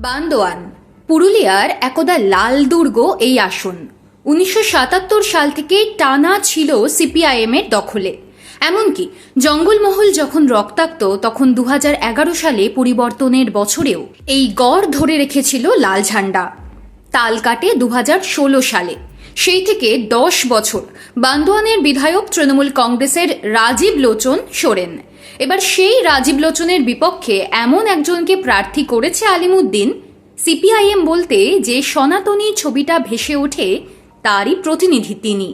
বান্দোয়ান পুরুলিয়ার একদা লাল দুর্গ এই আসন ১৯৭৭ সাল থেকে টানা ছিল সিপিআইএম এর দখলে। এমনকি জঙ্গলমহল যখন রক্তাক্ত তখন ২০১১ সালে পরিবর্তনের বছরেও এই গড় ধরে রেখেছিল লাল ঝান্ডা। তাল কাটে ২০১৬ সালে। সেই থেকে ১০ বছর বান্দোয়ানের বিধায়ক তৃণমূল কংগ্রেসের রাজীব লোচন সোরেন। এবার সেই রাজীব লোচনের বিপক্ষে এমন একজনকে প্রার্থী করেছে আলিমুদ্দিন, সিপিআইএম বলতে যে সনাতনী ছবিটা ভেসে ওঠে তারই প্রতিনিধি তিনি।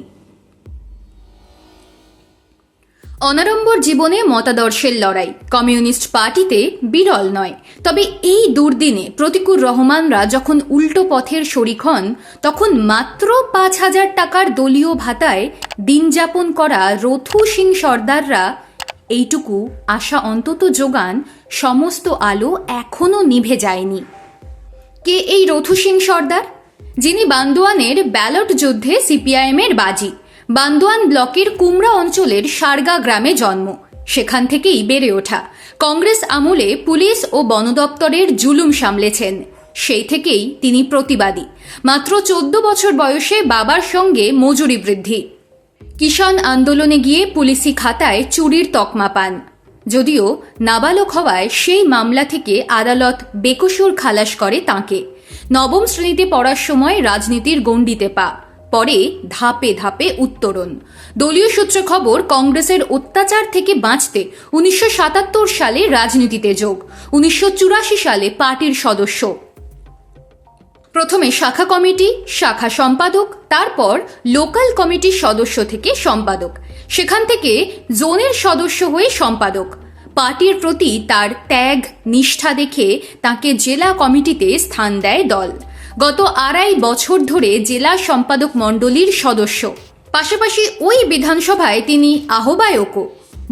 অনাড়ম্বর জীবনে মতাদর্শের লড়াই কমিউনিস্ট পার্টিতে বিরল নয়, তবে এই দুর্দিনে প্রতিকুর রহমানরা যখন উল্টো পথের শরিক হন তখন মাত্র ৫,০০০ টাকার দলীয় ভাতায় দিন যাপন করা রথু সিং সর্দাররা এইটুকু আশা অন্তত যোগান সমস্ত আলো এখনো নিভে যায়নি। কে এই রথু সিং সর্দার? যিনি বান্দোয়ানের ব্যালট যুদ্ধে সিপিআইএম এর বাজি। বান্দোয়ান ব্লকের কুমড়া অঞ্চলের সারগা গ্রামে জন্ম, সেখান থেকেই বেড়ে ওঠা। কংগ্রেস আমলে পুলিশ ও বন দপ্তরের জুলুম সামলেছেন, সেই থেকেই তিনি প্রতিবাদী। মাত্র ১৪ বছর বয়সে বাবার সঙ্গে মজুরি বৃদ্ধি। কিষাণ আন্দোলনে গিয়ে পুলিশি খাতায় চুরির তকমা পান। যদিও নাবালক হওয়ায় সেই মামলা থেকে আদালত বেকসুর খালাস করে তাঁকে। নবম শ্রেণীতে পড়ার সময় রাজনীতির গণ্ডিতে পা, পরে ধাপে ধাপে উত্তরণ। দলীয় সূত্রে খবর, কংগ্রেসের অত্যাচার থেকে বাঁচতে ১৯৭৭ সালে রাজনীতিতে যোগ। ১৯৮৪ সালে পার্টির সদস্য। প্রথমে শাখা কমিটি, শাখা সম্পাদক, তারপর লোকাল কমিটির সদস্য থেকে সম্পাদক, সেখান থেকে জোনের সদস্য হয়ে সম্পাদক। পার্টির প্রতি তার ত্যাগ নিষ্ঠা দেখে তাকে জেলা কমিটিতে স্থান দেয় দল। গত ২.৫ বছর ধরে জেলা সম্পাদক মণ্ডলীর সদস্য, পাশাপাশি ওই বিধানসভায় তিনি আহ্বায়কও।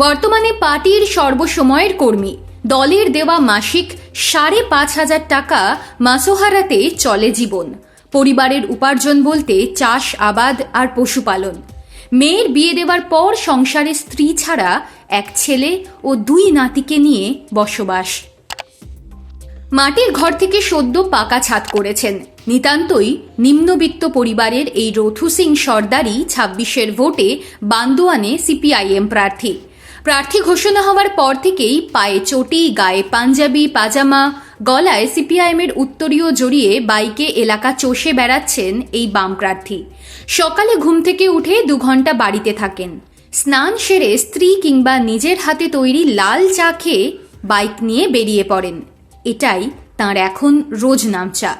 বর্তমানে পার্টির সর্বসময়ের কর্মী। দলের দেওয়া মাসিক ৫,৫০০ টাকা মাসোহারাতে চলে জীবন। পরিবারের উপার্জন বলতে চাষ আবাদ আর পশুপালন। মেয়ের বিয়ে দেওয়ার পর সংসারে স্ত্রী ছাড়া এক ছেলে ও ২ নাতিকে নিয়ে বসবাস। মাটির ঘর থেকে সদ্য পাকা ছাদ করেছেন। নিতান্তই নিম্নবিত্ত পরিবারের এই রথু সিং সর্দারই ২৬-এর ভোটে বান্দোয়ানে সিপিআইএম প্রার্থী। প্রার্থী ঘোষণা হওয়ার পর থেকেই পায়ে চটি, গায়ে পাঞ্জাবি পাজামা, গলায় সিপিআইএমের উত্তরীয় জড়িয়ে বাইকে এলাকা চষে বেড়াচ্ছেন এই বাম প্রার্থী। সকালে ঘুম থেকে উঠে ২ ঘন্টা বাড়িতে থাকেন। স্নান সেরে স্ত্রী কিংবা নিজের হাতে তৈরি লাল চা খেয়ে বাইক নিয়ে বেরিয়ে পড়েন। এটাই তাঁর এখন রোজ নামচা।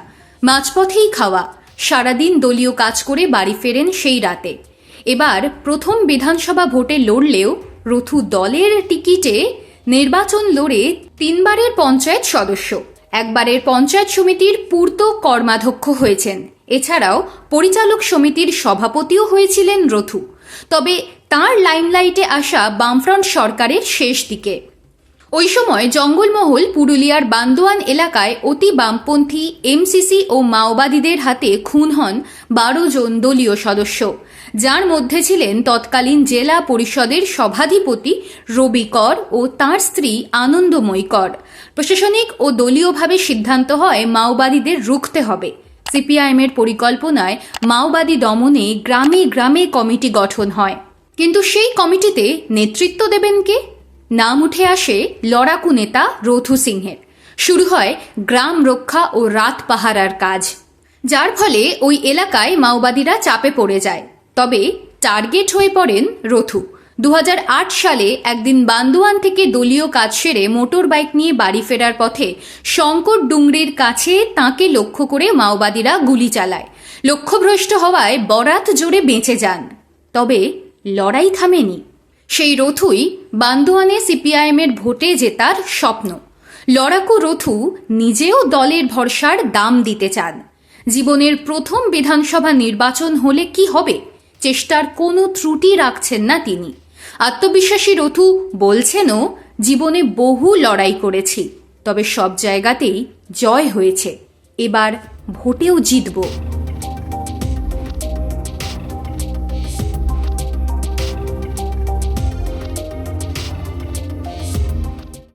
মাঝপথেই খাওয়া। সারাদিন দলীয় কাজ করে বাড়ি ফেরেন সেই রাতে। এবার প্রথম বিধানসভা ভোটে লড়লেও রথু দলের টিকিটে নির্বাচন লড়ে ৩ বারের পঞ্চায়েত সদস্য, ১ বারের পঞ্চায়েত সমিতির পূর্ত কর্মাধ্যক্ষ হয়েছেন। এছাড়াও পরিচালক সমিতির সভাপতিও হয়েছিলেন রথু। তবে তাঁর লাইমলাইটে আসা বামফ্রন্ট সরকারের শেষ দিকে। ওই সময় জঙ্গলমহল পুরুলিয়ার বান্দোয়ান এলাকায় অতি বামপন্থী এমসিসি ও মাওবাদীদের হাতে খুন হন ১২ জন দলীয় সদস্য, যার মধ্যে ছিলেন তৎকালীন জেলা পরিষদের সভাধিপতি রবি কর ও তাঁর স্ত্রী আনন্দময়ী কর। প্রশাসনিক ও দলীয়ভাবে সিদ্ধান্ত হয় মাওবাদীদের রুখতে হবে। সিপিআইএমের পরিকল্পনায় মাওবাদী দমনে গ্রামে গ্রামে কমিটি গঠন হয়। কিন্তু সেই কমিটিতে নেতৃত্ব দেবেন কে? নাম উঠে আসে লড়াকু নেতা রথু সিংহের। শুরু হয় গ্রাম রক্ষা ও রাত পাহারার কাজ, যার ফলে ওই এলাকায় মাওবাদীরা চাপে পড়ে যায়। তবে টার্গেট হয়ে পড়েন রথু। ২০০৮ সালে একদিন বান্দোয়ান থেকে দলীয় কাজ সেরে মোটর বাইক নিয়ে বাড়ি ফেরার পথে শঙ্কর ডুংরির কাছে তাঁকে লক্ষ্য করে মাওবাদীরা গুলি চালায়। লক্ষ্যভ্রষ্ট হওয়ায় বরাত জোরে বেঁচে যান। তবে লড়াই থামেনি। সেই রথুই বান্দোয়ানে সিপিআইএমের ভোটে জেতার স্বপ্ন। লড়াকু রথু নিজেও দলের ভরসার দাম দিতে চান। জীবনের প্রথম বিধানসভা নির্বাচন হলে কি হবে, চেষ্টার কোনো ত্রুটি রাখছেন না তিনি। আত্মবিশ্বাসী রথু বলছেনও, জীবনে বহু লড়াই করেছি, তবে সব জায়গাতেই জয় হয়েছে। এবার ভোটেও জিতব।